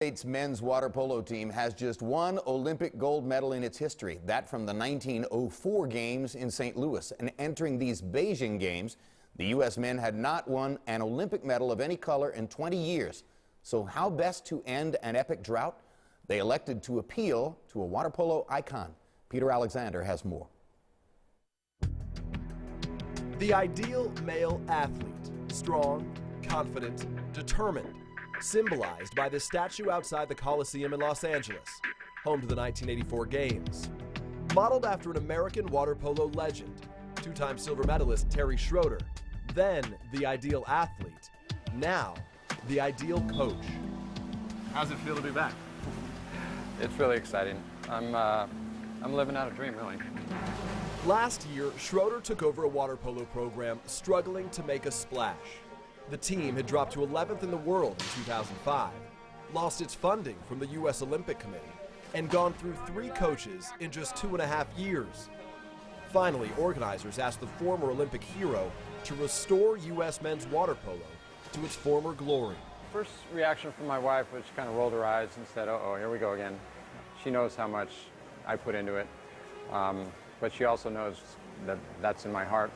States men's water polo team has just one Olympic gold medal in its history, that from the 1904 games in St. Louis. And entering these Beijing games, the U.S. men had not won an Olympic medal of any color in 20 years. So how best to end an epic drought? They elected to appeal to a water polo icon. Peter Alexander has more. The ideal male athlete, strong, confident, determined, symbolized by the statue outside the Coliseum in Los Angeles, home to the 1984 Games. Modeled after an American water polo legend, two-time silver medalist Terry Schroeder, then the ideal athlete, now the ideal coach. How's it feel to be back? It's really exciting. I'm living out a dream, really. Last year, Schroeder took over a water polo program struggling to make a splash. The team had dropped to 11th in the world in 2005, lost its funding from the U.S. Olympic Committee, and gone through 3 coaches in just 2.5 years. Finally, organizers asked the former Olympic hero to restore U.S. men's water polo to its former glory. First reaction from my wife was she kind of rolled her eyes and said, "Uh-oh, here we go again." She knows how much I put into it, but she also knows that that's in my heart.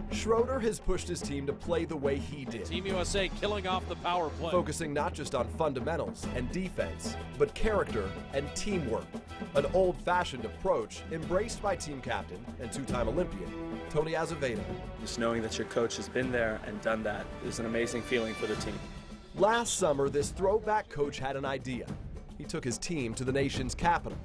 Schroeder has pushed his team to play the way he did. Team USA killing off the power play. Focusing not just on fundamentals and defense, but character and teamwork. An old-fashioned approach embraced by team captain and two-time Olympian, Tony Azevedo. Just knowing that your coach has been there and done that is an amazing feeling for the team. Last summer, this throwback coach had an idea. He took his team to the nation's capital.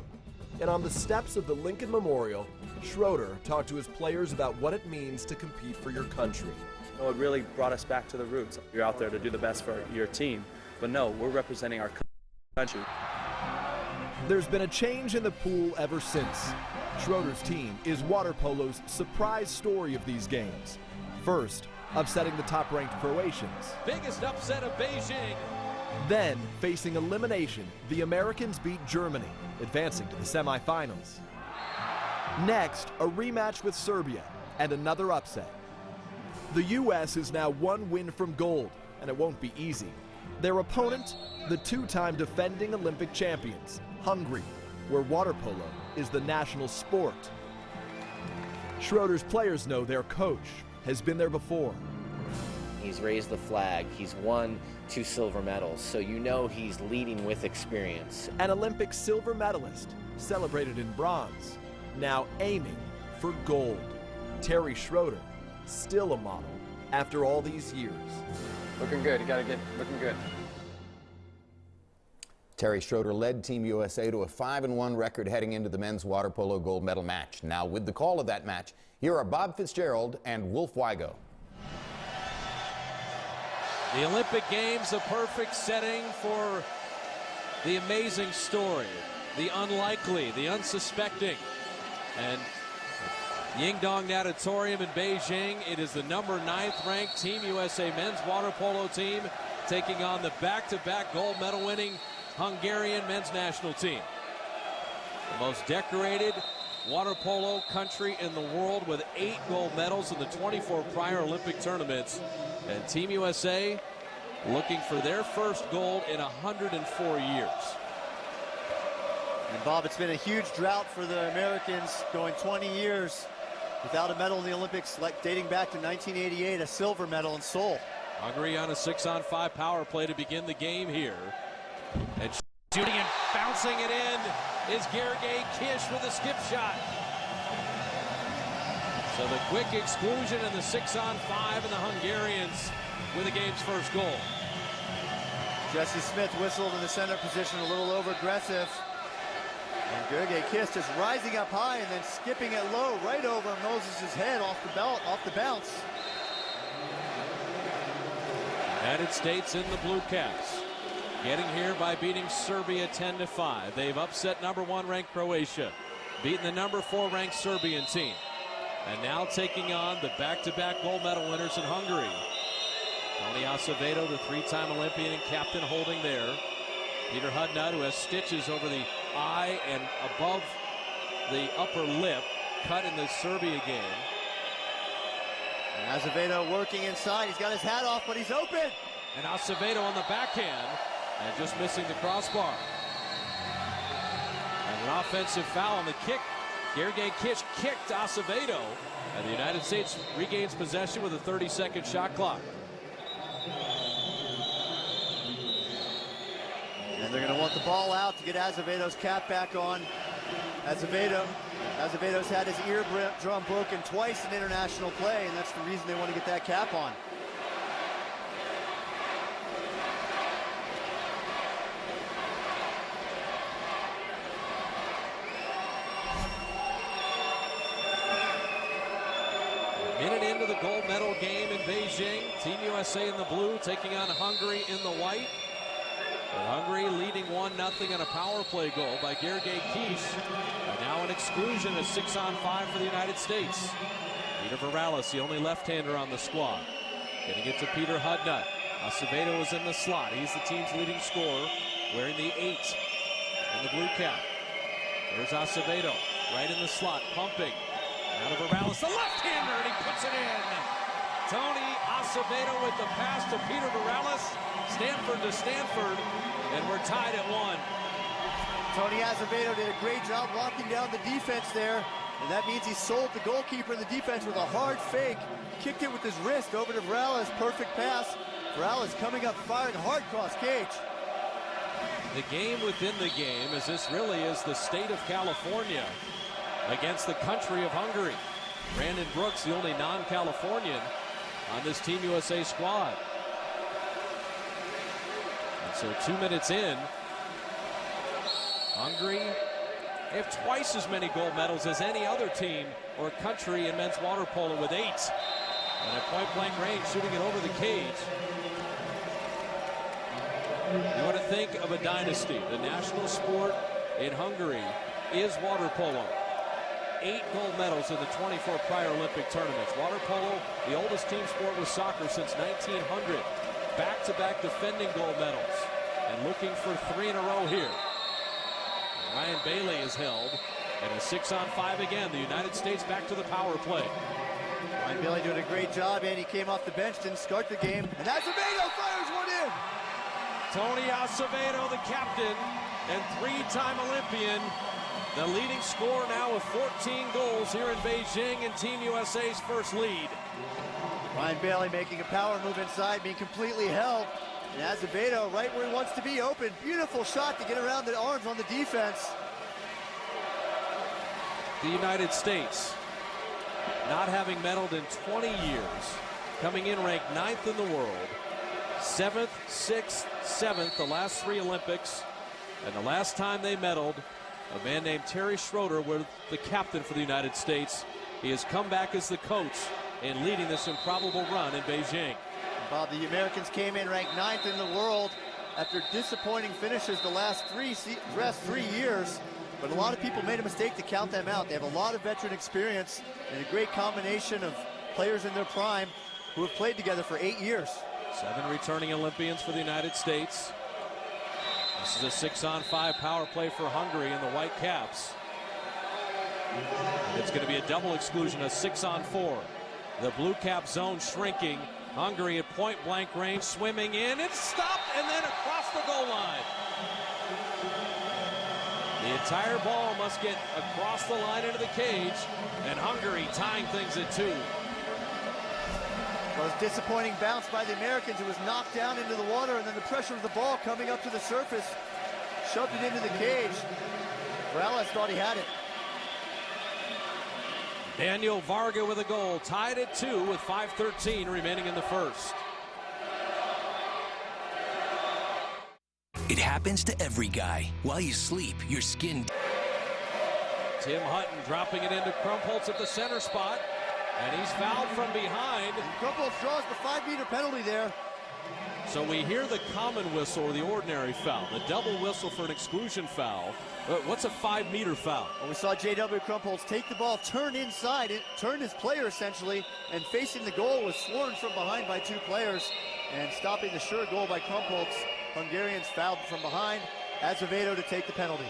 And on the steps of the Lincoln Memorial, Schroeder talked to his players about what it means to compete for your country. You know, it really brought us back to the roots. You're out there to do the best for your team, but no, we're representing our country. There's been a change in the pool ever since. Schroeder's team is water polo's surprise story of these games. First, upsetting the top-ranked Croatians. Biggest upset of Beijing. Then, facing elimination, the Americans beat Germany, advancing to the semifinals. Next, a rematch with Serbia, and another upset. The U.S. is now one win from gold, and it won't be easy. Their opponent, the two-time defending Olympic champions, Hungary, where water polo is the national sport. Schroeder's players know their coach has been there before. He's raised the flag, he's won 2 silver medals, so you know he's leading with experience. An Olympic silver medalist, celebrated in bronze, now aiming for gold. Terry Schroeder, still a model after all these years. Looking good. You got to get looking good. Terry Schroeder led Team USA to a 5-1 record heading into the men's water polo gold medal match. Now, with the call of that match, here are Bob Fitzgerald and Wolf Weigo. The Olympic Games, a perfect setting for the amazing story, the unlikely, the unsuspecting. And Yingdong Natatorium in Beijing, it is the number 9th ranked Team USA men's water polo team taking on the back-to-back gold medal winning Hungarian men's national team. The most decorated water polo country in the world with 8 gold medals in the 24 prior Olympic tournaments. And Team USA looking for their first gold in 104 years. And Bob, it's been a huge drought for the Americans, going 20 years without a medal in the Olympics, like dating back to 1988, a silver medal in Seoul. Hungary on a 6-on-5 power play to begin the game here. And shooting and bouncing it in is Gergely Kish with a skip shot. So the quick exclusion in the 6-on-5 and the Hungarians with the game's first goal. Jesse Smith whistled in the center position, a little over aggressive. And Gergely Kish just rising up high and then skipping it low right over Moses' head off the bounce. United States in the blue caps, getting here by beating Serbia 10-5. They've upset number 1 ranked Croatia, beaten the number 4 ranked Serbian team, and now taking on the back-to-back gold medal winners in Hungary. Tony Azevedo, the 3-time Olympian and captain, holding there. Peter Hudnut, who has stitches over the eye and above the upper lip, cut in the Serbia game. And Azevedo working inside. He's got his hat off, but he's open. And Acevedo on the backhand. and just missing the crossbar. And an offensive foul on the kick. Gergely Kish kicked Acevedo, and the United States regains possession with a 30-second shot clock. And they're going to want the ball out to get Azevedo's cap back on. Azevedo's had his eardrum broken twice in international play, and that's the reason they want to get that cap on. Minute into the gold medal game in Beijing. Team USA in the blue taking on Hungary in the white. And Hungary leading 1-0 on a power play goal by Gergely Kish. And now an exclusion, a 6-on-5 for the United States. Peter Varales, the only left-hander on the squad. Getting it to Peter Hudnut. Acevedo is in the slot. He's the team's leading scorer, wearing the 8 in the blue cap. There's Acevedo, right in the slot, pumping. Now to Varales, the left-hander, and he puts it in. Tony Acevedo with the pass to Peter Varales. Stanford to Stanford, and we're tied at 1. Tony Acevedo did a great job locking down the defense there, and that means he sold the goalkeeper in the defense with a hard fake. Kicked it with his wrist over to Varales. Perfect pass. Varales coming up, firing hard cross cage. The game within the game, as this really is the state of California against the country of Hungary. Brandon Brooks, the only non-Californian on this Team USA squad. And so 2 minutes in, Hungary, they have twice as many gold medals as any other team or country in men's water polo with 8. And at point-blank range, shooting it over the cage. You want to think of a dynasty. The national sport in Hungary is water polo. 8 gold medals in the 24 prior Olympic tournaments. Water polo, the oldest team sport with soccer since 1900. Back-to-back defending gold medals. And looking for 3 in a row here. Ryan Bailey is held. And a 6-on-5 again. The United States back to the power play. Ryan Bailey doing a great job, and he came off the bench, didn't start the game. And Acevedo fires one in! Tony Acevedo, the captain and 3-time Olympian. The leading scorer now with 14 goals here in Beijing, and Team USA's first lead. Ryan Bailey making a power move inside, being completely held. And Acevedo right where he wants to be, open. Beautiful shot to get around the arms on the defense. The United States, not having medaled in 20 years, coming in ranked 9th in the world. 7th, 6th, 7th, the last 3 Olympics. And the last time they medaled, a man named Terry Schroeder was the captain for the United States. He has come back as the coach and leading this improbable run in Beijing. Bob, the Americans came in ranked 9th in the world after disappointing finishes the last 3 years. But a lot of people made a mistake to count them out. They have a lot of veteran experience and a great combination of players in their prime who have played together for 8 years. 7 returning Olympians for the United States. This is a 6-on-5 power play for Hungary in the white caps. And it's going to be a double exclusion, a 6-on-4. The blue cap zone shrinking. Hungary at point-blank range, swimming in. It's stopped and then across the goal line. The entire ball must get across the line into the cage, and Hungary tying things at 2. Well, it was a disappointing bounce by the Americans. It was knocked down into the water, and then the pressure of the ball coming up to the surface shoved it into the cage. Morales thought he had it. Daniel Varga with a goal, tied at 2 with 5:13 remaining in the first. It happens to every guy. While you sleep, your skin... Tim Hutton dropping it into Krumpholtz at the center spot. And he's fouled from behind. And Krumpholtz draws the 5-meter penalty there. So we hear the common whistle or the ordinary foul. The double whistle for an exclusion foul. What's a 5-meter foul? Well, we saw J.W. Krumpholtz take the ball, turn inside, turn his player essentially, and facing the goal was swarmed from behind by 2 players. And stopping the sure goal by Krumpholtz, Hungarians fouled from behind. Acevedo to take the penalty.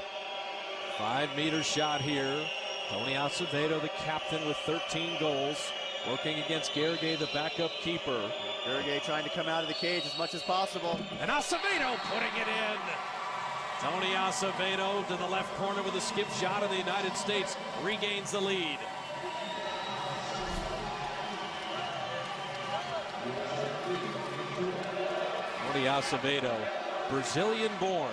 5-meter shot here. Tony Acevedo, the captain with 13 goals, working against Gergely, the backup keeper. Gurgay trying to come out of the cage as much as possible. And Acevedo putting it in. Tony Acevedo to the left corner with a skip shot, and the United States regains the lead. Tony Acevedo, Brazilian-born,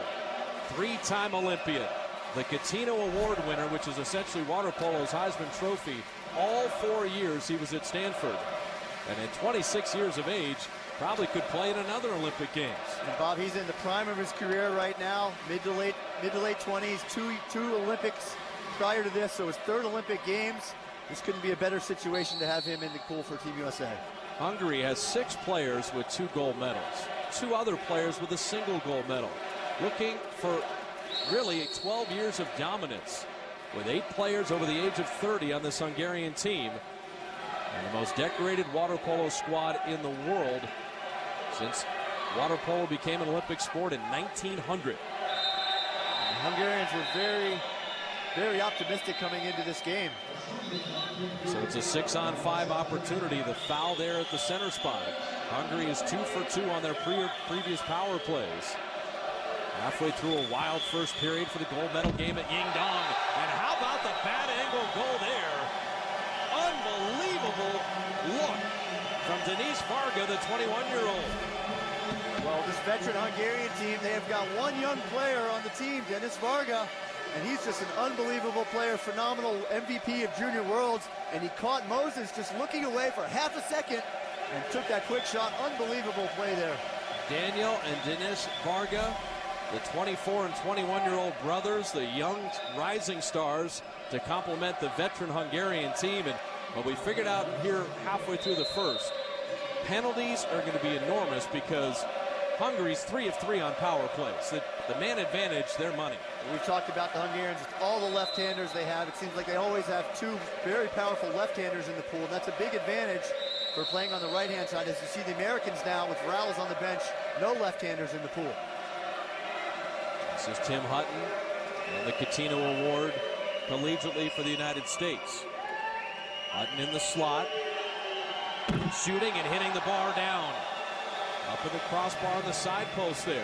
three-time Olympian, the Catino Award winner, which is essentially water polo's Heisman Trophy. All 4 years he was at Stanford, and at 26 years of age, probably could play in another Olympic Games. And Bob, he's in the prime of his career right now, mid to late 20s, two Olympics prior to this, so his third Olympic Games. This couldn't be a better situation to have him in the pool for Team USA. Hungary has 6 players with 2 gold medals, 2 other players with a single gold medal, looking for really 12 years of dominance, with 8 players over the age of 30 on this Hungarian team, and the most decorated water polo squad in the world since water polo became an Olympic sport in 1900. The Hungarians were very, very optimistic coming into this game. So it's a 6-on-5 opportunity. The foul there at the center spot. Hungary is 2 for 2 on their previous power plays. Halfway through a wild first period for the gold medal game at Yingdong. And how about the bad angle goal there? Unbelievable look from Denise Varga, the 21-year-old. Well, this veteran Hungarian team, they have got one young player on the team, Denis Varga, and he's just an unbelievable player, phenomenal MVP of Junior Worlds, and he caught Moses just looking away for half a second and took that quick shot. Unbelievable play there. Daniel and Denis Varga, the 24 and 21-year-old brothers, the young rising stars to complement the veteran Hungarian team. And what we figured out here halfway through the first, penalties are going to be enormous because Hungary's 3 of 3 on power plays. The man advantage, their money. We've talked about the Hungarians, all the left-handers they have. It seems like they always have 2 very powerful left-handers in the pool. That's a big advantage for playing on the right-hand side. As you see the Americans now with Rowles on the bench, no left-handers in the pool. This is Tim Hutton and the Catino Award collegiately for the United States. Hutton in the slot, shooting and hitting the bar down. Up in the crossbar on the side post there.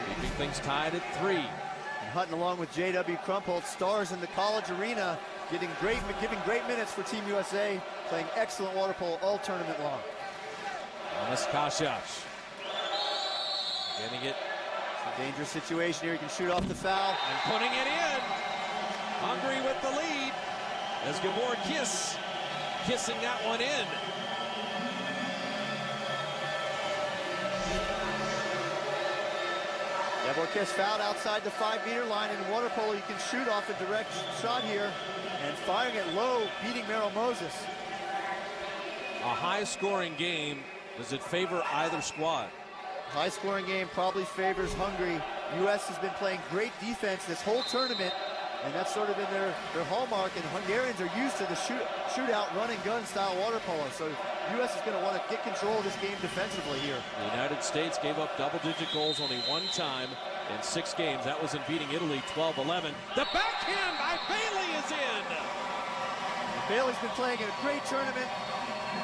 Keeping things tied at 3. And Hutton along with J.W. Krumpholtz, stars in the college arena, giving great minutes for Team USA, playing excellent water polo all tournament long. Thomas Kashash getting it. It's a dangerous situation here. He can shoot off the foul. And putting it in. Hungary with the lead as Gabor Kiss kissing that one in. Gabor Kiss fouled outside the 5-meter line. In water polo, you can shoot off a direct shot here, and firing it low, beating Merrill Moses. A high-scoring game. Does it favor either squad? High-scoring game probably favors Hungary. U.S. has been playing great defense this whole tournament, and that's sort of been their hallmark, and Hungarians are used to the shootout, run-and-gun style water polo, so U.S. is going to want to get control of this game defensively here. The United States gave up double-digit goals only 1 time in 6 games. That was in beating Italy 12-11. The backhand by Bailey is in! Bailey's been playing in a great tournament.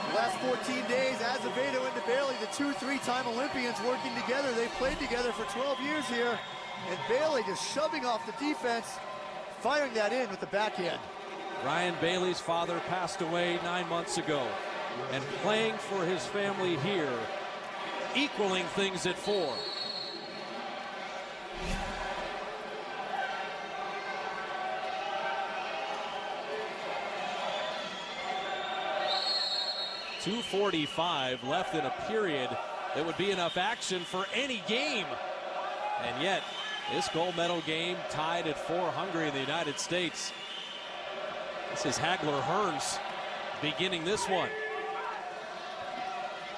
The last 14 days, Acevedo into Bailey, the 2 3-time Olympians working together. They've played together for 12 years here, and Bailey just shoving off the defense, firing that in with the backhand. Ryan Bailey's father passed away 9 months ago, and playing for his family here, equaling things at 4. .245 left in a period that would be enough action for any game. And yet, this gold medal game tied at 4, Hungary and the United States. This is Hagler Hearns beginning this one.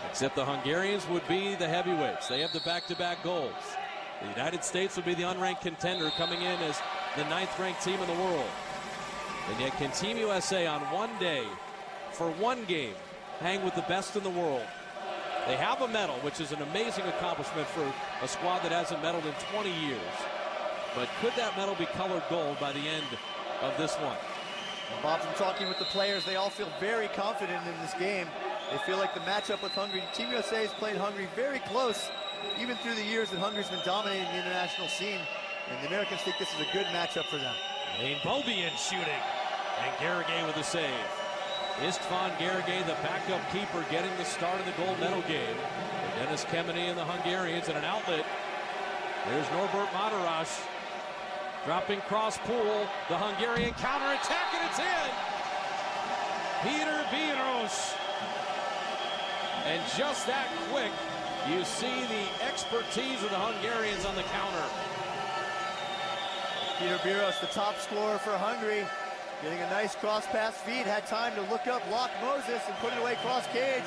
Except the Hungarians would be the heavyweights. They have the back-to-back golds. The United States would be the unranked contender coming in as the 9th-ranked team in the world. And yet can Team USA on one day, for one game, hang with the best in the world? They have a medal, which is an amazing accomplishment for a squad that hasn't medaled in 20 years. But could that medal be colored gold by the end of this one? Bob, from talking with the players, they all feel very confident in this game. They feel like the matchup with Hungary. Team USA has played Hungary very close, even through the years that Hungary's been dominating the international scene. And the Americans think this is a good matchup for them. Lane Bobian shooting, and Garrigay with a save. István Garrigay, the backup keeper, getting the start of the gold medal game. For Dennis Kemeny and the Hungarians at an outlet. There's Norbert Madaras dropping cross pool. The Hungarian counterattack, and it's in. Peter Bíros. And just that quick, you see the expertise of the Hungarians on the counter. Peter Bíros, the top scorer for Hungary, getting a nice cross pass feed, had time to look up, block Moses, and put it away cross cage,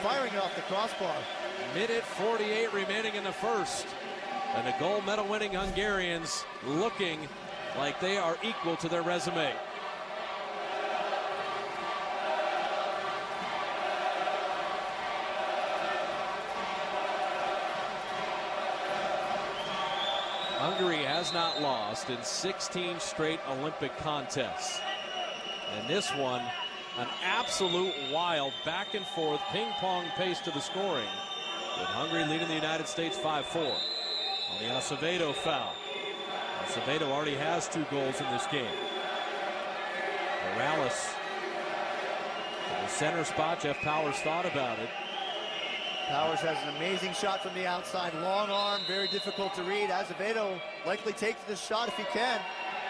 firing it off the crossbar. Minute 48 remaining in the first. And the gold medal winning Hungarians looking like they are equal to their resume. Hungary has not lost in 16 straight Olympic contests. And this one, an absolute wild back and forth ping pong pace to the scoring, with Hungary leading the United States 5-4. On the Acevedo foul. Acevedo already has 2 goals in this game. Morales in the center spot. Jeff Powers thought about it. Powers has an amazing shot from the outside. Long arm, very difficult to read. Acevedo likely takes this shot if he can.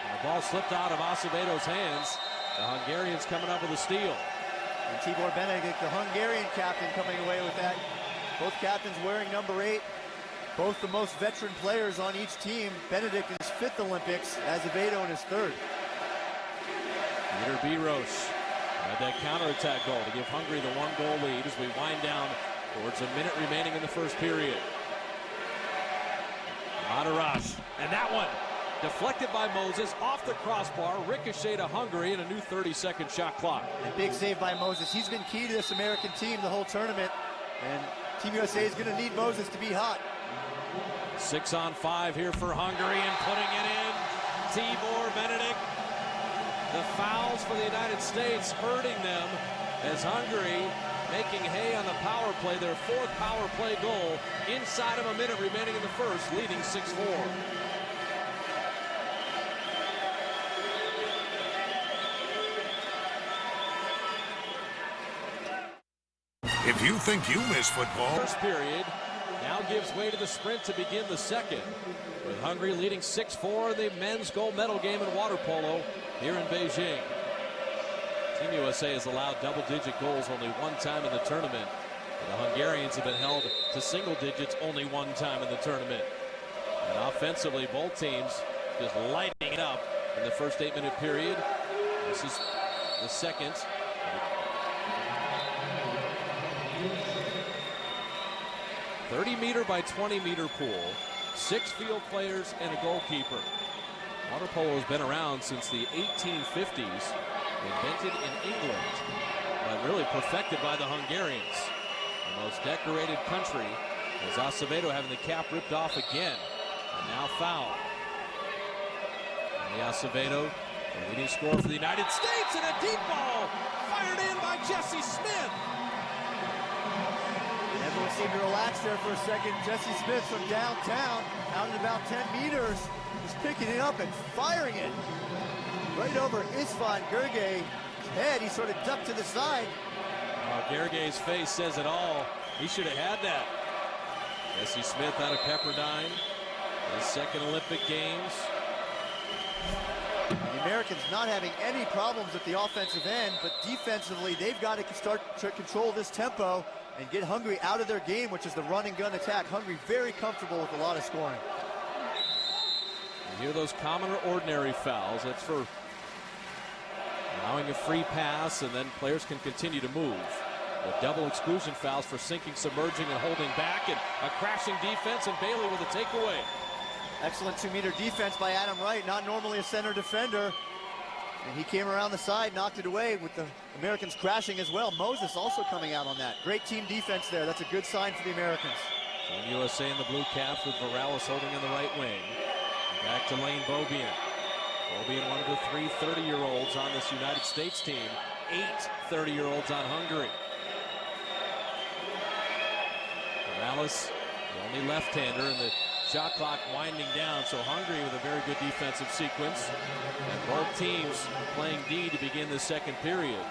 And the ball slipped out of Acevedo's hands. The Hungarians coming up with a steal. And Tibor Benedict, the Hungarian captain, coming away with that. Both captains wearing number 8. Both the most veteran players on each team. Benedict in his 5th Olympics, Acevedo in his 3rd. Peter Bíros had that counterattack goal to give Hungary the 1-goal lead as we wind down towards a minute remaining in the first period. Madaras, and that one deflected by Moses off the crossbar, ricochet to Hungary, and a new 30-second shot clock. And big save by Moses. He's been key to this American team the whole tournament, and Team USA is going to need Moses to be hot. 6-on-5 here for Hungary, and putting it in, Tibor Benedict. The fouls for the United States hurting them as Hungary making hay on the power play, their 4th power play goal inside of a minute remaining in the first, leading 6-4. If you think you miss football. First period now gives way to the sprint to begin the second, with Hungary leading 6-4 in the men's gold medal game in water polo here in Beijing. Team USA has allowed double-digit goals only 1 time in the tournament. The Hungarians have been held to single digits only 1 time in the tournament. And offensively, both teams just lighting it up in the first 8-minute period. This is the second. .30-meter by 20-meter pool, 6 field players and a goalkeeper. Water polo has been around since the 1850s, invented in England, but really perfected by the Hungarians. The most decorated country, as Acevedo having the cap ripped off again, and now foul. And the Acevedo, the leading scorer for the United States, and a deep ball fired in by Jesse Smith. Everyone seemed to relax there for a second. Jesse Smith from downtown, out at about 10 meters, is picking it up and firing it right over István Garrigay's head. He sort of ducked to the side. Garrigay's face says it all. He should have had that. Jesse Smith out of Pepperdine, his 2nd Olympic Games. The Americans not having any problems at the offensive end, but defensively they've got to start to control this tempo and get Hungary out of their game, which is the run and gun attack. Hungary very comfortable with a lot of scoring. You hear those common or ordinary fouls. That's for allowing a free pass, and then players can continue to move. The double exclusion fouls for sinking, submerging, and holding back, and a crashing defense, and Bailey with a takeaway. Excellent 2-meter defense by Adam Wright, not normally a center defender. And he came around the side, knocked it away with the Americans crashing as well. Moses also coming out on that. Great team defense there. That's a good sign for the Americans. Team USA in the blue caps with Morales holding in the right wing. Back to Lane Bobian. Bobian, one of the 3 30-year-olds on this United States team. 8 30-year-olds on Hungary. Morales, the only left-hander, and the shot clock winding down, so Hungary with a very good defensive sequence. And both teams playing D to begin the second period.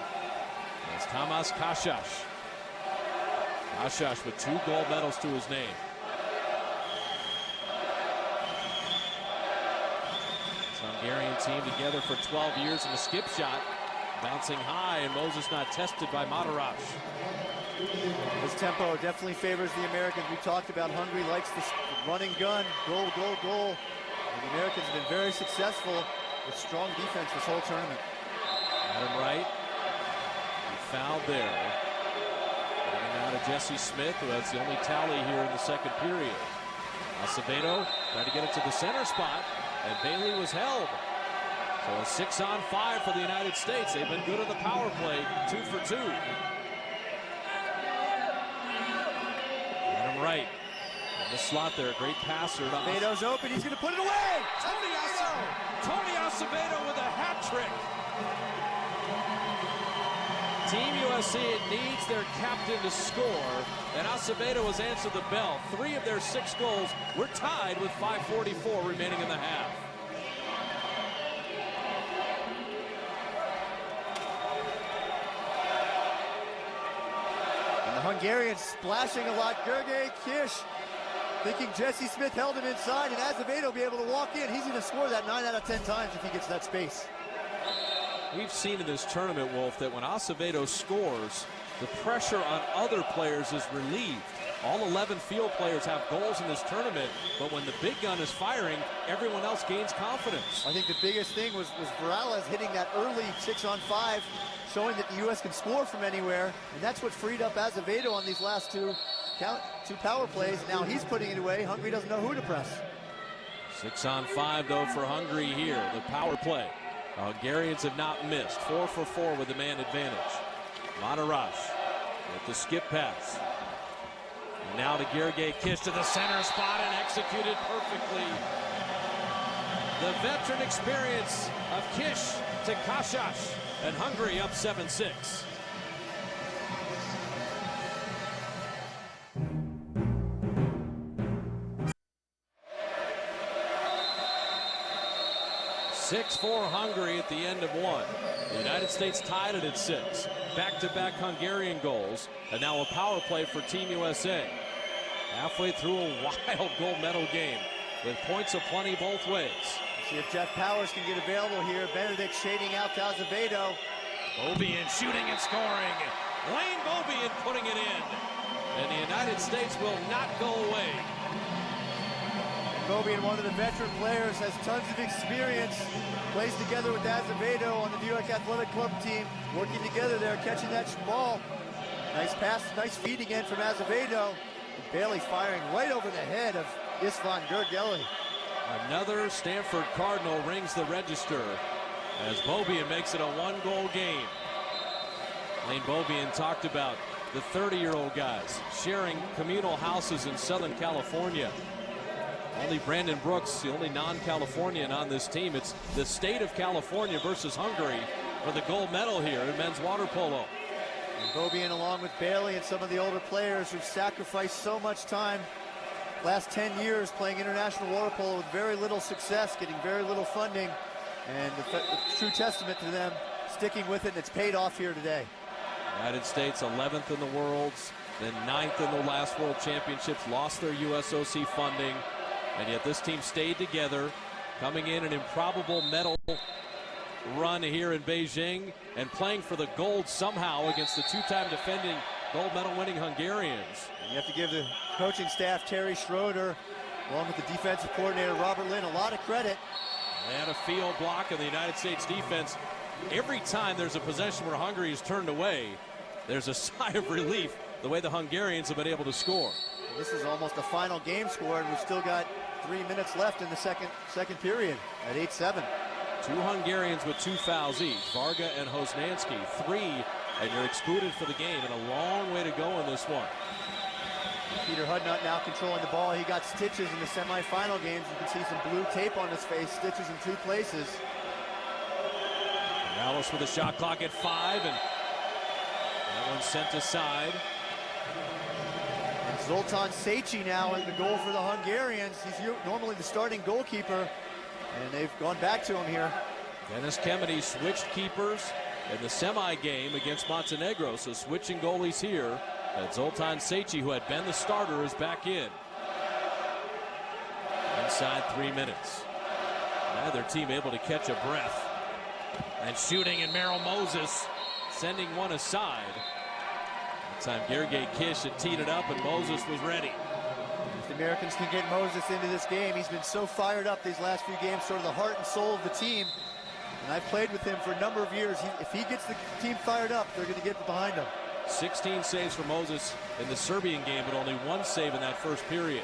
As Tamás Kásás. Kásás with 2 gold medals to his name. This Hungarian team together for 12 years in the skip shot. Bouncing high, and Moses not tested by Matarazs. His tempo definitely favors the Americans. We talked about Hungary likes the run and gun, goal, goal, goal. And the Americans have been very successful with strong defense this whole tournament. Adam Wright, he fouled there. Getting out of Jesse Smith, who has the only tally here in the second period. Acevedo tried to get it to the center spot, and Bailey was held. So a 6-on-5 for the United States. They've been good on the power play, 2 for 2. Adam Wright in the slot there, great passer. Acevedo's open, he's going to put it away! Tony Acevedo with a hat trick. Team USA needs their captain to score, and Acevedo has answered the bell. 3 of their 6 goals were tied with 5:44 remaining in the half. The Hungarians splashing a lot. Gergely Kish thinking Jesse Smith held him inside, and Acevedo will be able to walk in. He's going to score that 9 out of 10 times if he gets that space. We've seen in this tournament, Wolf, that when Acevedo scores, the pressure on other players is relieved. All 11 field players have goals in this tournament, but when the big gun is firing, everyone else gains confidence. I think the biggest thing was Morales hitting that early 6-on-5, showing that the U.S. can score from anywhere, and that's what freed up Acevedo on these last two power plays. Now he's putting it away. Hungary doesn't know who to press. 6-on-5 though for Hungary here, the power play. The Hungarians have not missed. 4 for 4 with the man advantage. Matarazs with the skip pass. And now to Gergely Kish to the center spot and executed perfectly. The veteran experience of Kish to Kásás, and Hungary up 7-6. (6-4) Hungary at the end of 1. The United States tied it at 6. Back-to-back Hungarian goals, and now a power play for Team USA. Halfway through a wild gold medal game with points aplenty both ways. See if Jeff Powers can get available here. Benedict shading out to Acevedo. Beaubien shooting and scoring. Lane Beaubien putting it in. And the United States will not go away. Beaubien, one of the veteran players, has tons of experience. Plays together with Acevedo on the New York Athletic Club team. Working together there, catching that ball. Nice pass, nice feed again from Acevedo. And Bailey firing right over the head of Istvan Gergely. Another Stanford Cardinal rings the register as Beaubien makes it a 1-goal game. Lane Beaubien talked about the 30-year-old guys sharing communal houses in Southern California. Only Brandon Brooks, the only non-Californian on this team. It's the state of California versus Hungary for the gold medal here in men's water polo. And Beaubien, along with Bailey and some of the older players who've sacrificed so much time last 10 years playing international water polo with very little success, getting very little funding, and the true testament to them sticking with it, and it's paid off here today. United States 11th in the Worlds, then 9th in the last World Championships, lost their USOC funding, and yet this team stayed together, coming in an improbable medal run here in Beijing and playing for the gold somehow against the 2-time defending gold medal winning Hungarians. You have to give the coaching staff, Terry Schroeder, along with the defensive coordinator, Robert Lynn, a lot of credit. And a field block of the United States defense. Every time there's a possession where Hungary is turned away, there's a sigh of relief the way the Hungarians have been able to score. This is almost a final game score, and we've still got 3 minutes left in the second period at 8-7. 2 Hungarians with 2 fouls each, Varga and Hosnansky. 3, and you're excluded for the game, and a long way to go in this one. Peter Hudnut now controlling the ball. He got stitches in the semifinal games. You can see some blue tape on his face, stitches in 2 places. Morales with a shot clock at 5, and that one's sent aside. And Zoltán Szécsi now in the goal for the Hungarians. He's normally the starting goalkeeper, and they've gone back to him here. Dennis Kennedy switched keepers in the semi-game against Montenegro, so switching goalies here. And Zoltán Szécsi, who had been the starter, is back in. Inside 3 minutes. Neither team able to catch a breath. And shooting, and Merrill Moses sending one aside. That time Gergely Kish had teed it up, and Moses was ready. If the Americans can get Moses into this game, he's been so fired up these last few games, sort of the heart and soul of the team. And I've played with him for a number of years. If he gets the team fired up, they're going to get behind him. 16 saves for Moses in the Serbian game, but only 1 save in that first period.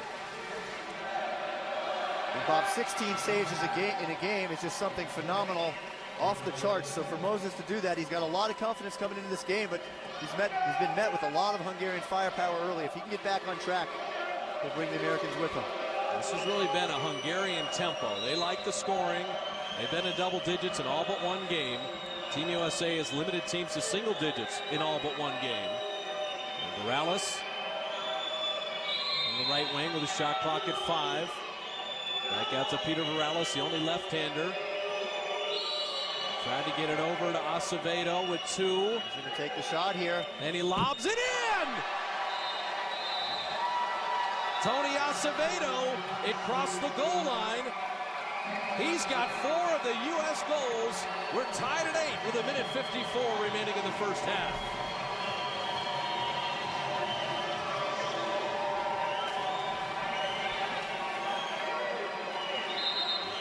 And Bob, 16 saves in a game is just something phenomenal, off the charts. So for Moses to do that, he's got a lot of confidence coming into this game, but he's been met with a lot of Hungarian firepower early. If he can get back on track, he'll bring the Americans with him. This has really been a Hungarian tempo. They like the scoring. They've been in double digits in all but 1 game. Team USA has limited teams to single digits in all but 1 game. And Morales on the right wing with a shot clock at 5. Back out to Peter Morales, the only left-hander. Tried to get it over to Acevedo with 2. He's going to take the shot here. And he lobs it in! Tony Acevedo, it crossed the goal line. He's got 4 of the U.S. goals. We're tied at 8 with 1:54 remaining in the first half.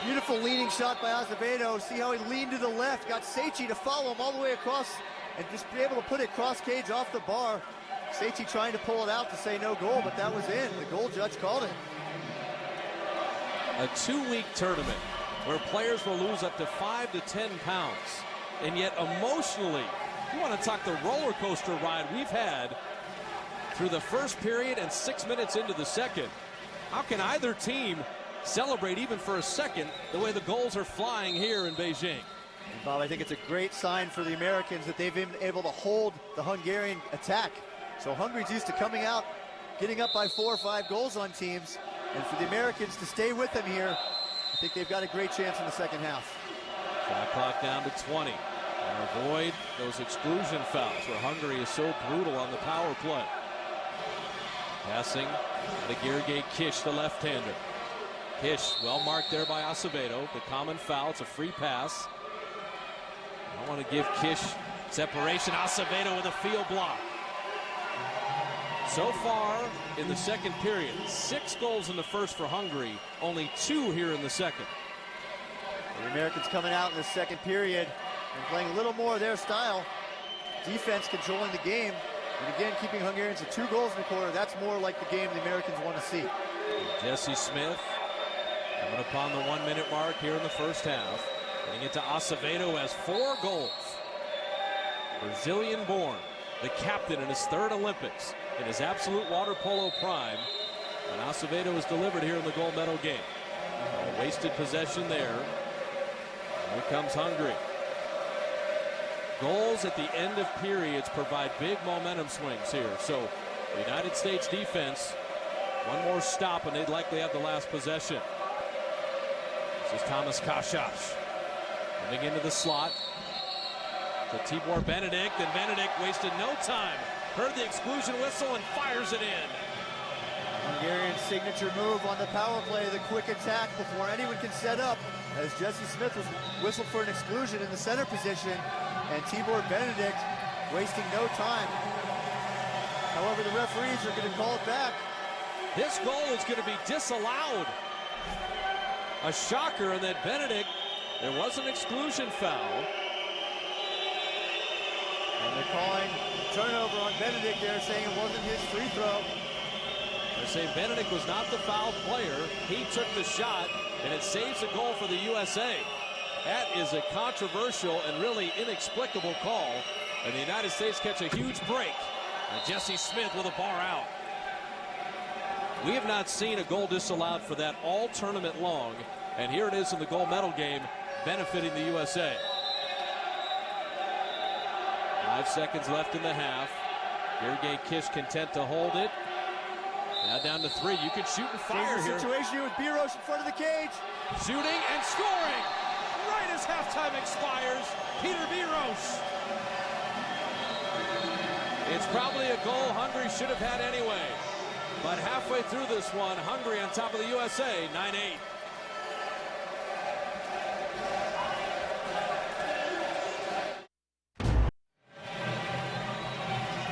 Beautiful leading shot by Acevedo. See how he leaned to the left, got Szécsi to follow him all the way across and just be able to put it cross cage off the bar. Szécsi trying to pull it out to say no goal, but that was in. The goal judge called it. A 2-week tournament where players will lose up to 5 to 10 pounds. And yet emotionally, you want to talk the roller coaster ride we've had through the first period and 6 minutes into the second. How can either team celebrate even for a second the way the goals are flying here in Beijing? And Bob, I think it's a great sign for the Americans that they've been able to hold the Hungarian attack. So Hungary's used to coming out, getting up by 4 or 5 goals on teams. And for the Americans to stay with them here, I think they've got a great chance in the second half. Shot clock down to 20. And avoid those exclusion fouls where Hungary is so brutal on the power play. Passing to Gergely Kish, the left-hander. Kish, well marked there by Acevedo. The common foul, it's a free pass. I want to give Kish separation. Acevedo with a field block. So far in the second period, 6 goals in the first for Hungary, only 2 here in the second. The Americans coming out in the second period and playing a little more of their style. Defense controlling the game, and again keeping Hungarians to 2 goals in the quarter. That's more like the game the Americans want to see. Jesse Smith coming upon the 1-minute mark here in the first half. Getting it to Acevedo, has 4 goals. Brazilian-born, the captain in his 3rd Olympics, in his absolute water polo prime. And Acevedo is delivered here in the gold medal game. A wasted possession there. Here comes Hungary. Goals at the end of periods provide big momentum swings here. So the United States defense, one more stop and they'd likely have the last possession. This is Thomas Kashash coming into the slot to Tibor Benedict, and Benedict wasted no time. Heard the exclusion whistle and fires it in. Hungarian signature move on the power play, the quick attack before anyone can set up, as Jesse Smith was whistled for an exclusion in the center position, and Tibor Benedict wasting no time. However, the referees are going to call it back. This goal is going to be disallowed. A shocker in that Benedict, there was an exclusion foul. And they're calling turnover on Benedict there, saying it wasn't his free throw. They're saying Benedict was not the foul player. He took the shot, and it saves a goal for the USA. That is a controversial and really inexplicable call. And the United States catch a huge break. And Jesse Smith with a bar out. We have not seen a goal disallowed for that all tournament long. And here it is in the gold medal game, benefiting the USA. 5 seconds left in the half. Gergely Kish content to hold it. Now down to 3. You can shoot and fire here. Situation here with Birosh in front of the cage. Shooting and scoring. Right as halftime expires, Peter Birosh. It's probably a goal Hungary should have had anyway. But halfway through this one, Hungary on top of the USA, 9-8.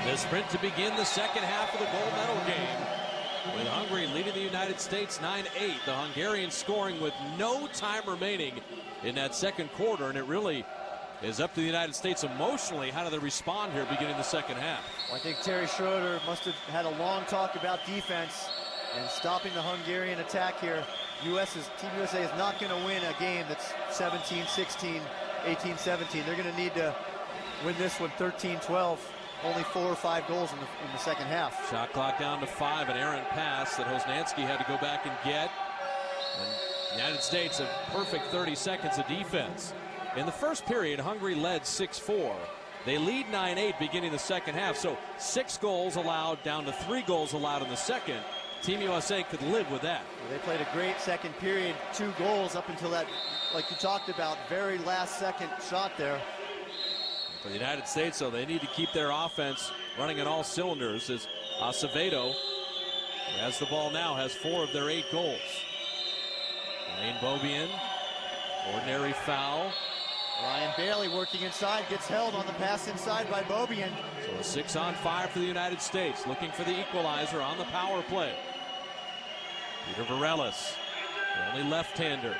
The sprint to begin the second half of the gold medal game, with Hungary leading the United States 9-8. The Hungarians scoring with no time remaining in that second quarter, and it really is up to the United States emotionally. How do they respond here beginning the second half? Well, I think Terry Schroeder must have had a long talk about defense and stopping the Hungarian attack here. Team USA is not going to win a game that's 17-16, 18-17. They're going to need to win this one 13-12. Only 4 or 5 goals in the second half. Shot clock down to 5, an errant pass that Hosnansky had to go back and get. And the United States a perfect 30 seconds of defense. In the first period, Hungary led 6-4. They lead 9-8 beginning the second half. So 6 goals allowed down to 3 goals allowed in the second. Team USA could live with that. They played a great second period, 2 goals up until that, like you talked about, very last second shot there. For the United States, though, they need to keep their offense running on all cylinders, as Acevedo, who has the ball now, has 4 of their 8 goals. Lane Beaubien, ordinary foul. Ryan Bailey working inside, gets held on the pass inside by Beaubien. So a 6-on-5 for the United States, looking for the equalizer on the power play. Peter Varelis, the only left-hander,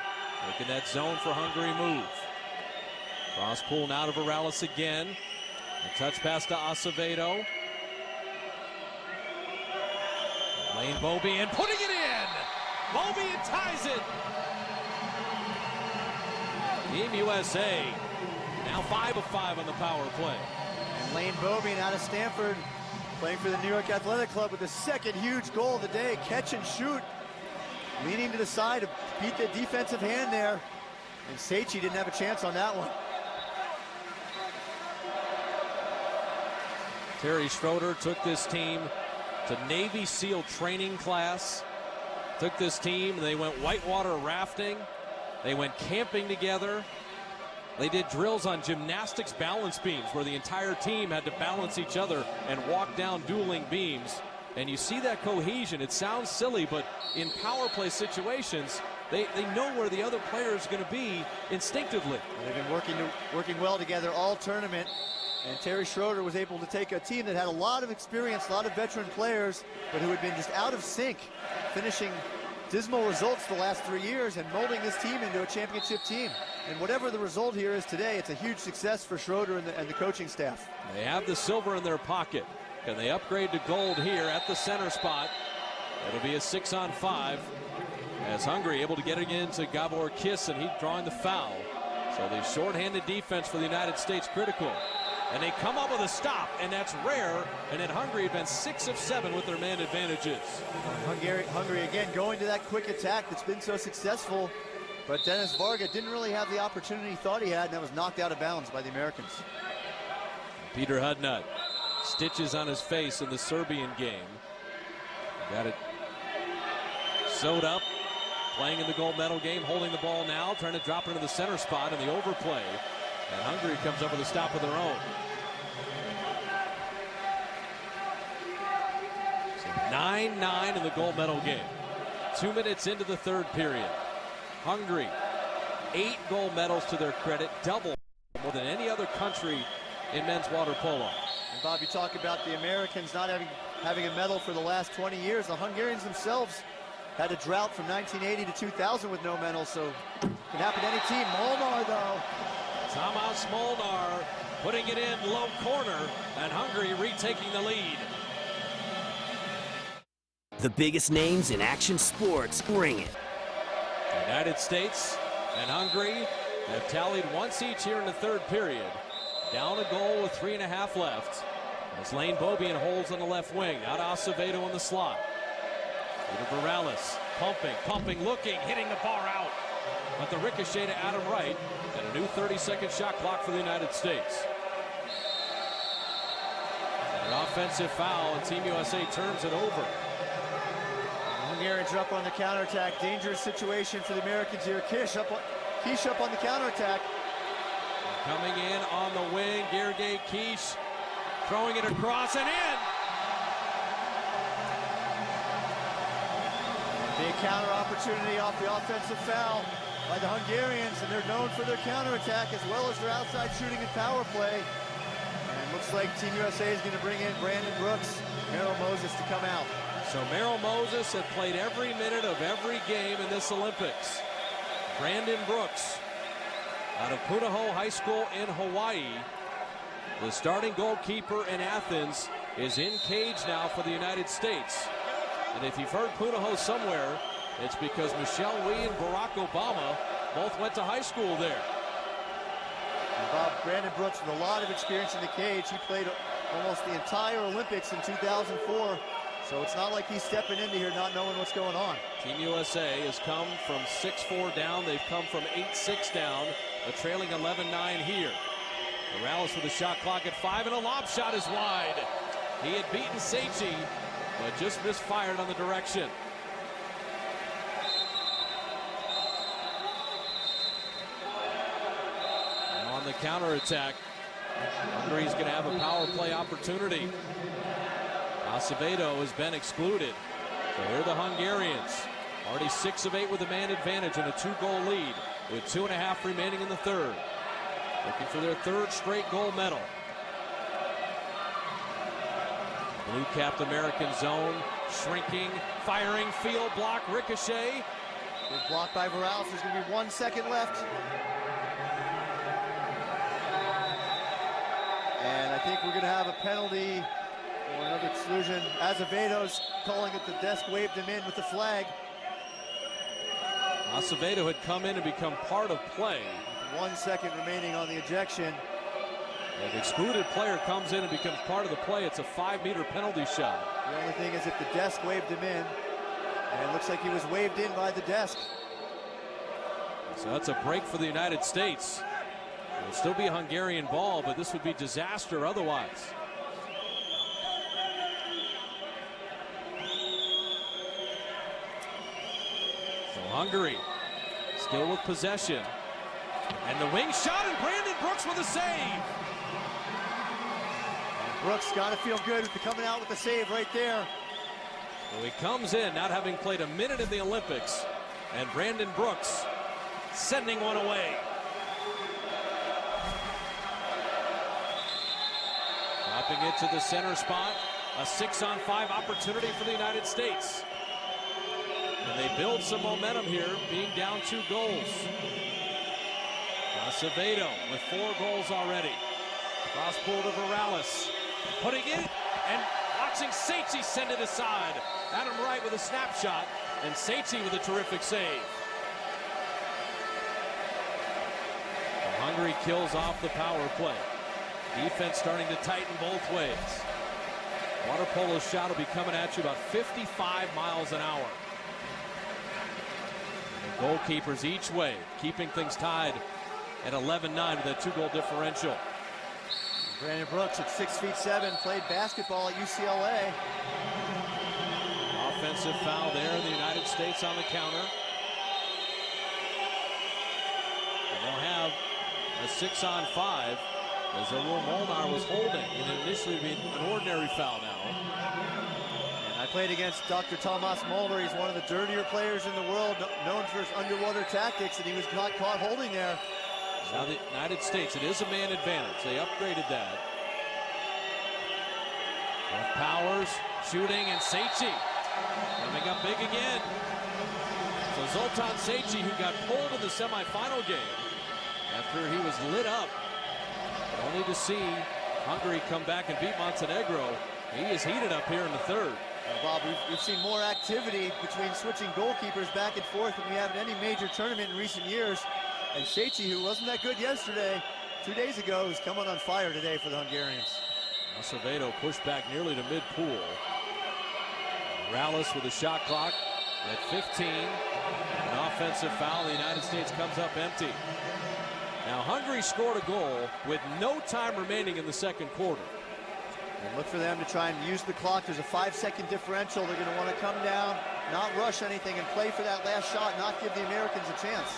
making that zone for Hungary move. Cross pull now to Varelis again. A touch pass to Acevedo. Lane Beaubien putting it in. Beaubien ties it. Team USA now 5 of 5 on the power play. And Lane Beaubien out of Stanford, playing for the New York Athletic Club with the second huge goal of the day. Catch and shoot. Leaning to the side to beat the defensive hand there. And Seichi didn't have a chance on that one. Terry Schroeder took this team to Navy SEAL training class. Took this team, they went whitewater rafting. They went camping together. They did drills on gymnastics balance beams where the entire team had to balance each other and walk down dueling beams. And you see that cohesion. It sounds silly, but in power play situations, they know where the other player is going to be instinctively. They've been working well together all tournament. And Terry Schroeder was able to take a team that had a lot of experience, a lot of veteran players, but who had been just out of sync, finishing dismal results the last 3 years and molding this team into a championship team. And whatever the result here is today, it's a huge success for Schroeder and the coaching staff. They have the silver in their pocket. Can they upgrade to gold here at the center spot? It'll be a 6-on-5 as Hungary able to get it into Gabor Kiss, and he's drawing the foul. So the shorthanded defense for the United States critical. And they come up with a stop, and that's rare. And then Hungary had been 6 of 7 with their man advantages. Hungary again going to that quick attack that's been so successful. But Dennis Varga didn't really have the opportunity he thought he had, and that was knocked out of bounds by the Americans. Peter Hudnut, stitches on his face in the Serbian game. Got it sewed up, playing in the gold medal game, holding the ball now, trying to drop it into the center spot in the overplay. And Hungary comes up with a stop of their own. So 9-9 in the gold medal game. 2 minutes into the third period. Hungary, 8 gold medals to their credit, double more than any other country in men's water polo. And Bob, you talk about the Americans not having a medal for the last 20 years. The Hungarians themselves had a drought from 1980 to 2000 with no medals, so it can happen to any team. Molnar, though. Tomas Molnar putting it in low corner, and Hungary retaking the lead. The biggest names in action sports, bring it. The United States and Hungary have tallied once each here in the third period. Down a goal with 3.5 left. As Lane Beaubien holds on the left wing. Out Acevedo in the slot. Peter Varelis pumping, looking, hitting the bar out. But the ricochet to Adam Wright, and a new 30-second shot clock for the United States. And an offensive foul, and Team USA turns it over. Hungarians are up on the counterattack. Dangerous situation for the Americans here. Quiche up on the counterattack. Coming in on the wing, Gergely Quiche throwing it across and in. Big counter opportunity off the offensive foul by the Hungarians, and they're known for their counterattack as well as their outside shooting and power play. And it looks like Team USA is going to bring in Brandon Brooks, Merrill Moses to come out. So Merrill Moses had played every minute of every game in this Olympics. Brandon Brooks out of Punahou High School in Hawaii. The starting goalkeeper in Athens is in cage now for the United States. And if you've heard Punahou somewhere, it's because Michelle Wie and Barack Obama both went to high school there. And Bob, Brandon Brooks with a lot of experience in the cage. He played almost the entire Olympics in 2004. So it's not like he's stepping into here not knowing what's going on. Team USA has come from 6-4 down. They've come from 8-6 down. They're trailing 11-9 here. Morales with a shot clock at 5, and a lob shot is wide. He had beaten Seichi, but just misfired on the direction. And on the counterattack, Hungary's going to have a power play opportunity. Acevedo has been excluded. So here are the Hungarians. Already 6 of 8 with a man advantage and a 2-goal lead with 2.5 remaining in the third. Looking for their 3rd straight gold medal. Blue-capped American zone, shrinking, firing, field block, ricochet. Good block by Morales. There's going to be 1 second left. And I think we're going to have a penalty or another exclusion. Acevedo's calling it. The desk waved him in with the flag. Acevedo had come in and become part of play. 1 second remaining on the ejection. If the excluded player comes in and becomes part of the play, it's a 5-meter penalty shot. The only thing is if the desk waved him in, and it looks like he was waved in by the desk. So that's a break for the United States. It'll still be a Hungarian ball, but this would be disaster otherwise. So Hungary still with possession. And the wing shot, and Brandon Brooks with a save. And Brooks got to feel good with coming out with the save right there. So he comes in not having played a minute in the Olympics, and Brandon Brooks sending one away. Dropping it to the center spot. A 6-on-5 opportunity for the United States. And they build some momentum here, being down 2 goals. Acevedo with 4 goals already. Cross pull to Morales. Putting it and watching Seichi send it aside. Adam Wright with a snapshot, and Seichi with a terrific save. And Hungary kills off the power play. Defense starting to tighten both ways. Water polo shot will be coming at you about 55 miles an hour. And the goalkeepers each way, keeping things tied at 11-9 with a 2-goal differential. Brandon Brooks at 6'7", played basketball at UCLA. Offensive foul there, the United States on the counter. And they'll have a 6-on-5 as Arul Molnar was holding. It initially been an ordinary foul now. And I played against Dr. Tomas Mulder. He's one of the dirtier players in the world, known for his underwater tactics, and he was not caught holding there. Now the United States, it is a man advantage. They upgraded that. Jeff Powers shooting, and Seichi coming up big again. So Zoltan Seichi, who got pulled in the semifinal game after he was lit up, only to see Hungary come back and beat Montenegro. He is heated up here in the third. Bob, we've seen more activity between switching goalkeepers back and forth than we have in any major tournament in recent years. And Seichi, who wasn't that good yesterday, 2 days ago, is coming on fire today for the Hungarians. Acevedo pushed back nearly to mid-pool. Morales with a shot clock at 15. An offensive foul. The United States comes up empty. Now Hungary scored a goal with no time remaining in the second quarter. And look for them to try and use the clock. There's a 5-second differential. They're going to want to come down, not rush anything and play for that last shot, not give the Americans a chance.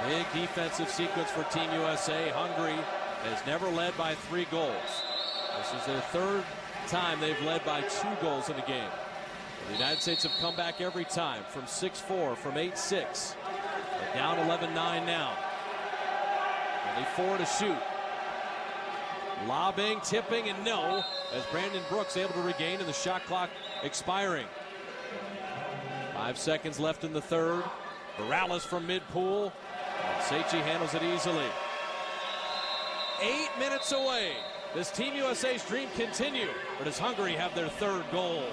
Big defensive sequence for Team USA. Hungary has never led by 3 goals. This is their 3rd time they've led by 2 goals in a game. The United States have come back every time from 6-4, from 8-6. They're down 11-9 now. Only 4 to shoot. Lobbing, tipping, and no, as Brandon Brooks able to regain and the shot clock expiring. 5 seconds left in the 3rd. Morales from mid-pool. Seichi handles it easily. 8 minutes away. Does Team USA's dream continue, or does Hungary have their 3rd goal?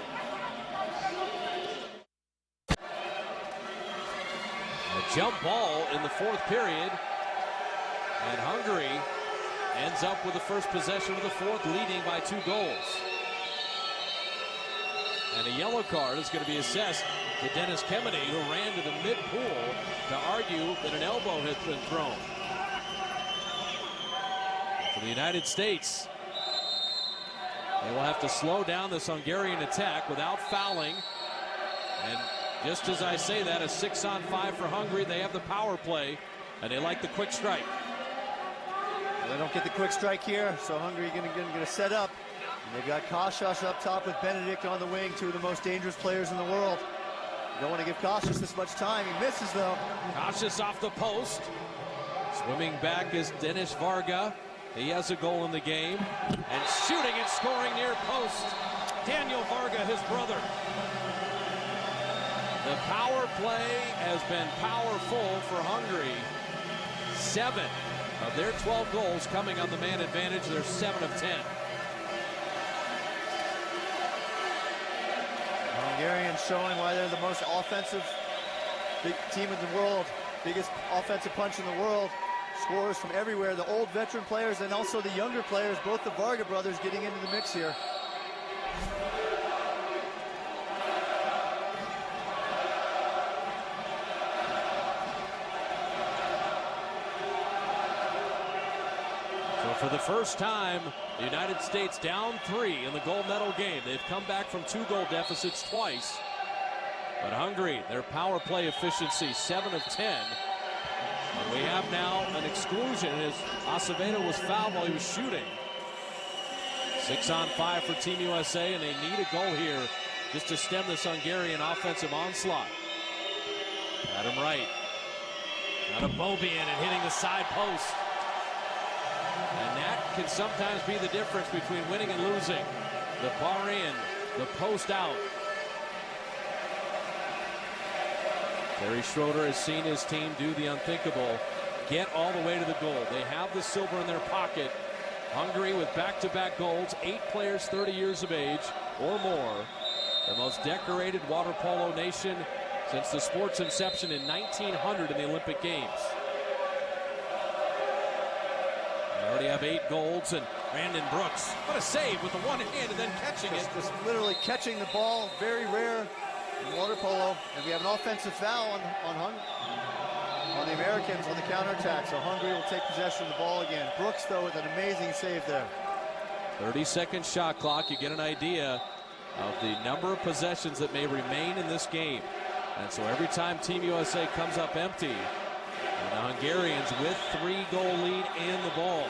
A jump ball in the 4th period, and Hungary ends up with the first possession of the 4th, leading by 2 goals. And a yellow card is going to be assessed to Dennis Kemeny, who ran to the mid-pool to argue that an elbow had been thrown. For the United States, they will have to slow down this Hungarian attack without fouling. And just as I say that, a 6-on-5 for Hungary. They have the power play, and they like the quick strike. Well, they don't get the quick strike here, so Hungary going to set up. And they've got Kostas up top with Benedict on the wing, 2 of the most dangerous players in the world. You don't want to give Kostas this much time. He misses, though. Kostas off the post. Swimming back is Denis Varga. He has a goal in the game. And shooting and scoring near post, Daniel Varga, his brother. The power play has been powerful for Hungary. 7 of their 12 goals coming on the man advantage. They're 7 of 10. Hungarians showing why they're the most offensive big team in the world. Biggest offensive punch in the world. Scorers from everywhere. The old veteran players and also the younger players, both the Varga brothers getting into the mix here. For the first time, the United States down 3 in the gold medal game. They've come back from 2 goal deficits twice. But Hungary, their power play efficiency, 7 of 10. And we have now an exclusion as Acevedo was fouled while he was shooting. 6-on-5 for Team USA, and they need a goal here just to stem this Hungarian offensive onslaught. Adam Wright. Out of Bobian and hitting the side post. And that can sometimes be the difference between winning and losing. The bar in, the post out. Terry Schroeder has seen his team do the unthinkable, get all the way to the goal. They have the silver in their pocket. Hungary with back-to-back goals, 8 players 30 years of age or more. The most decorated water polo nation since the sport's inception in 1900 in the Olympic Games. They already have 8 golds, and Brandon Brooks, what a save with the one hand and then catching it. Just literally catching the ball, very rare in water polo. And we have an offensive foul on the Americans on the counterattack, so Hungary will take possession of the ball again. Brooks, though, with an amazing save there. 30-second shot clock. You get an idea of the number of possessions that may remain in this game. And so every time Team USA comes up empty, and the Hungarians with 3-goal lead in the ball.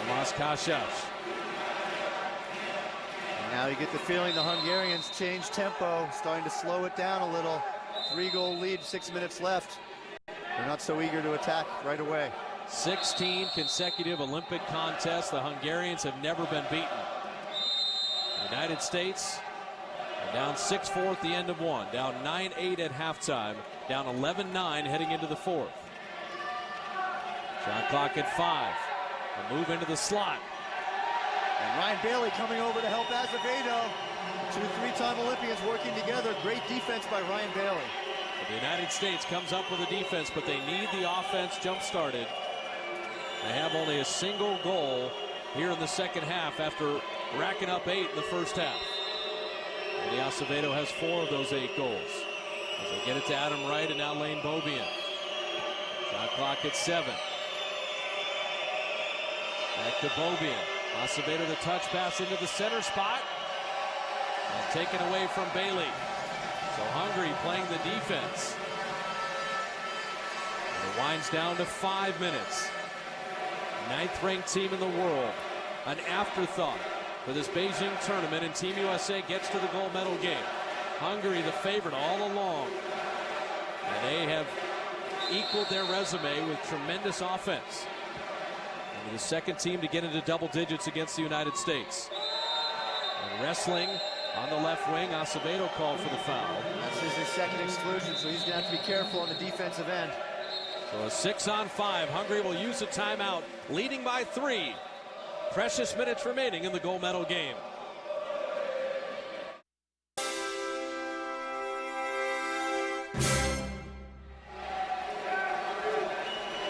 Tomas Kostas. And now you get the feeling the Hungarians change tempo, starting to slow it down a little. 3-goal lead, 6 minutes left. They're not so eager to attack right away. 16 consecutive Olympic contests. The Hungarians have never been beaten. The United States are down 6-4 at the end of 1, down 9-8 at halftime, down 11-9 heading into the 4th. Shot clock at 5. A move into the slot. And Ryan Bailey coming over to help Acevedo. 2 3-time Olympians working together. Great defense by Ryan Bailey. The United States comes up with a defense, but they need the offense jump-started. They have only a single goal here in the second half after racking up 8 in the first half. Eddie Acevedo has 4 of those 8 goals. As they get it to Adam Wright and now Lane Bobian. Shot clock at 7. Back to Bobian. Acevedo the touch pass into the center spot. And taken away from Bailey. So Hungary playing the defense. And it winds down to 5 minutes. 9th-ranked team in the world. An afterthought for this Beijing tournament, and Team USA gets to the gold medal game. Hungary the favorite all along. And they have equaled their resume with tremendous offense. And the second team to get into double digits against the United States. And wrestling on the left wing, Acevedo called for the foul. That's his second exclusion, so he's going to have to be careful on the defensive end. So a 6-on-5. Hungary will use a timeout, leading by 3. Precious minutes remaining in the gold medal game.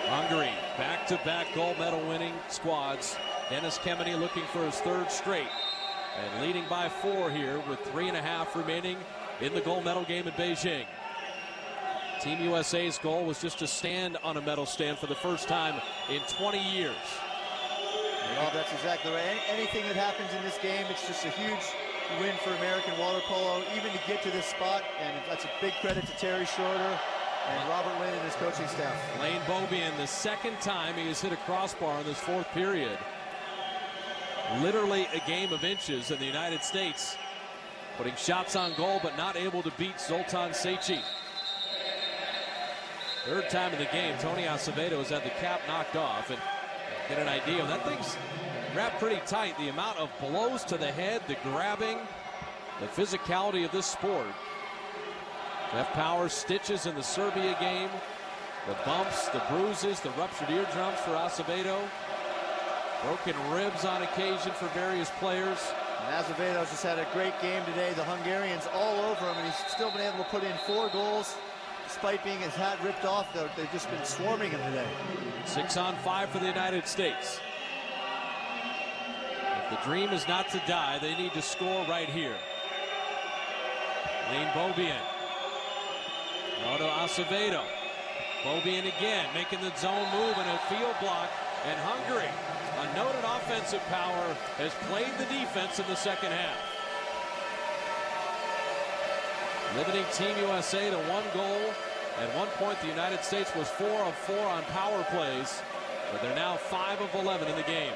Hungary, back-to-back gold medal winning squads. Dennis Kemeny looking for his 3rd straight. And leading by 4 here with 3.5 remaining in the gold medal game in Beijing. Team USA's goal was just to stand on a medal stand for the first time in 20 years. Well, that's exactly right. Anything that happens in this game, it's just a huge win for American water polo, even to get to this spot. And that's a big credit to Terry Schroeder and Robert Lynn and his coaching staff. Lane Beaubien, the second time he has hit a crossbar in this 4th period. Literally a game of inches, in the United States putting shots on goal but not able to beat Zoltan Seichi. 3rd time in the game, Tony Acevedo has had the cap knocked off. And get an idea, that thing's wrapped pretty tight. The amount of blows to the head, the grabbing, the physicality of this sport. Jeff Powers stitches in the Serbia game. The bumps, the bruises, the ruptured eardrums for Acevedo. Broken ribs on occasion for various players. And Acevedo's just had a great game today. The Hungarians all over him, and he's still been able to put in 4 goals. Despite being his hat ripped off, though, they've just been swarming him today. 6-on-5 for the United States. If the dream is not to die, they need to score right here. Lane Beaubien. Now to Acevedo. Beaubien again, making the zone move and a field block. And Hungary, a noted offensive power, has played the defense in the second half. Limiting Team USA to 1 goal. At one point, the United States was 4 of 4 on power plays, but they're now 5 of 11 in the game.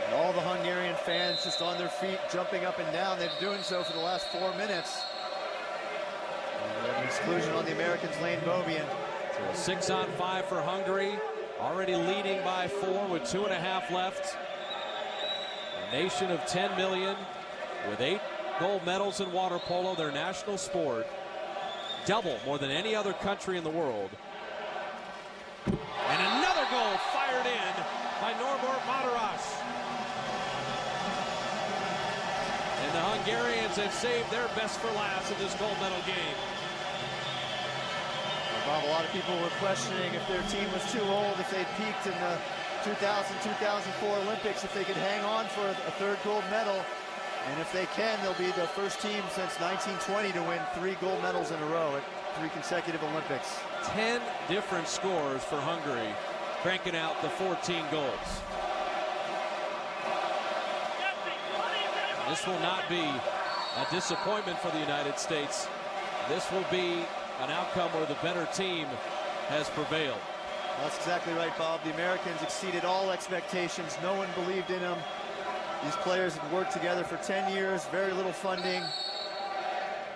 And all the Hungarian fans just on their feet, jumping up and down. They've been doing so for the last 4 minutes. And an exclusion on the Americans, Lane Beaubien. So a 6-on-5 for Hungary, already leading by 4 with 2.5 left. A nation of 10 million. With 8 gold medals in water polo, their national sport, double more than any other country in the world. And another goal fired in by Norbert Madaras. And the Hungarians have saved their best for last in this gold medal game. Well, Bob, a lot of people were questioning if their team was too old, if they'd peaked in the 2000-2004 Olympics, if they could hang on for a 3rd gold medal. And if they can, they'll be the first team since 1920 to win 3 gold medals in a row at 3 consecutive Olympics. 10 different scores for Hungary, cranking out the 14 goals. This will not be a disappointment for the United States. This will be an outcome where the better team has prevailed. That's exactly right, Bob. The Americans exceeded all expectations. No one believed in them. These players had worked together for 10 years, very little funding.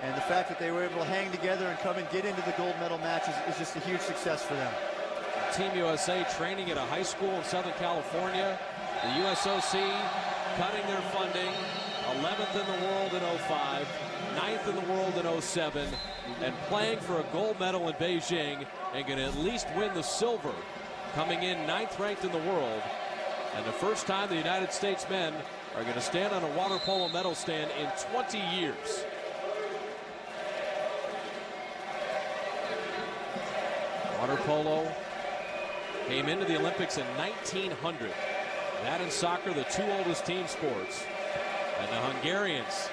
And the fact that they were able to hang together and come and get into the gold medal matches is just a huge success for them. Team USA training at a high school in Southern California. The USOC cutting their funding. 11th in the world in 05, 9th in the world in 07, and playing for a gold medal in Beijing and going to at least win the silver, coming in 9th ranked in the world. And the first time the United States men are going to stand on a water polo medal stand in 20 years. Water polo came into the Olympics in 1900. That and soccer, the 2 oldest team sports. And the Hungarians,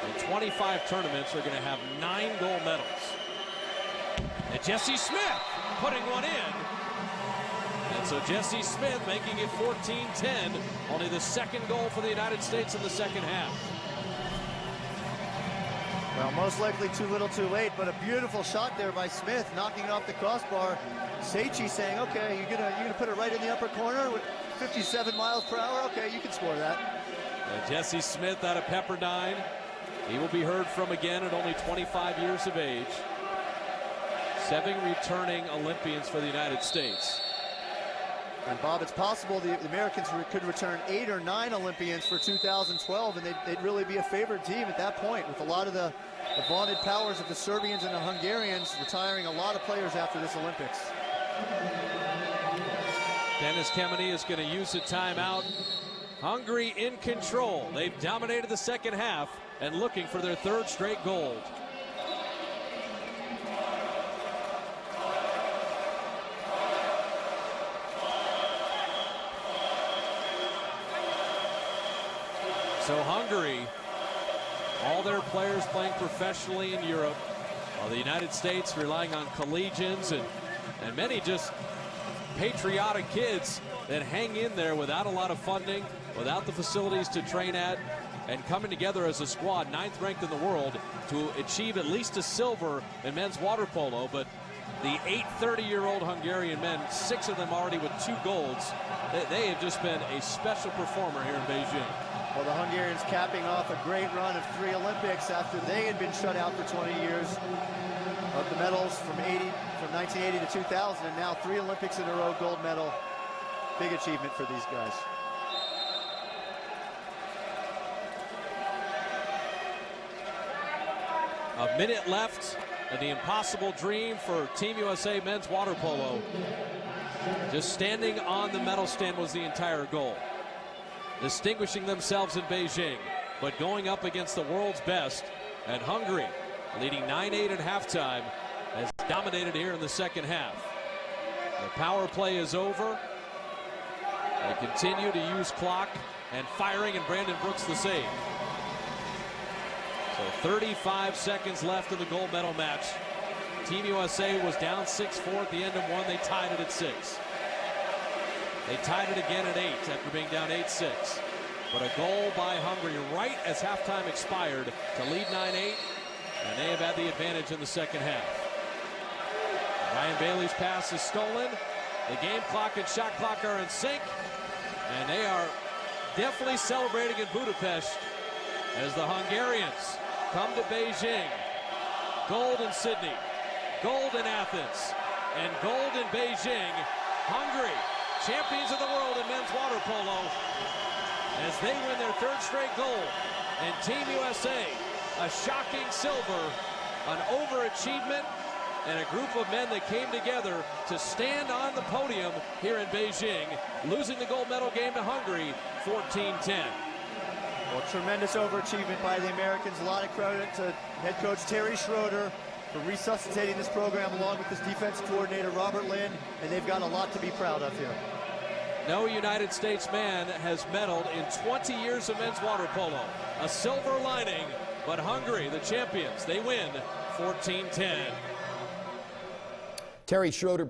in 25 tournaments, are going to have 9 gold medals. And Jesse Smith putting one in. And And so Jesse Smith making it 14-10. Only the second goal for the United States in the second half. Well, most likely too little too late, but a beautiful shot there by Smith, knocking it off the crossbar. Seichi saying, okay, you're gonna put it right in the upper corner with 57 miles per hour? Okay, you can score that. Jesse Smith out of Pepperdine. He will be heard from again at only 25 years of age. 7 returning Olympians for the United States. And Bob, it's possible the Americans could return 8 or 9 Olympians for 2012, and they'd really be a favored team at that point, with a lot of the vaunted powers of the Serbians and the Hungarians retiring a lot of players after this Olympics. Dennis Kemeny is going to use a timeout. Hungary in control. They've dominated the second half and looking for their 3rd straight gold. So Hungary, all their players playing professionally in Europe, while the United States relying on collegians and many just patriotic kids that hang in there without a lot of funding, without the facilities to train at, and coming together as a squad, 9th ranked in the world, to achieve at least a silver in men's water polo. But the 8 30-year-old Hungarian men, 6 of them already with 2 golds, they have just been a special performer here in Beijing. Well, the Hungarians capping off a great run of 3 Olympics after they had been shut out for 20 years of the medals from 1980 to 2000, and now 3 Olympics in a row, gold medal. Big achievement for these guys. A minute left in the impossible dream for Team USA men's water polo. Just standing on the medal stand was the entire goal. Distinguishing themselves in Beijing, but going up against the world's best. And Hungary, leading 9-8 at halftime, has dominated here in the second half. The power play is over. They continue to use clock and firing, and Brandon Brooks the save. So 35 seconds left in the gold medal match. Team USA was down 6-4 at the end of 1. They tied it at 6. They tied it again at 8 after being down 8-6. But a goal by Hungary right as halftime expired to lead 9-8, and they have had the advantage in the second half. Ryan Bailey's pass is stolen. The game clock and shot clock are in sync, and they are definitely celebrating in Budapest as the Hungarians come to Beijing. Gold in Sydney, gold in Athens, and gold in Beijing. Hungary, champions of the world in men's water polo, as they win their 3rd straight gold. And Team USA, a shocking silver, an overachievement, and a group of men that came together to stand on the podium here in Beijing, losing the gold medal game to Hungary 14-10. Well, tremendous overachievement by the Americans. A lot of credit to head coach Terry Schroeder for resuscitating this program along with his defense coordinator Robert Lynn, and they've got a lot to be proud of here. No United States man has medaled in 20 years of men's water polo. A silver lining, but Hungary, the champions, they win 14-10. Terry Schroeder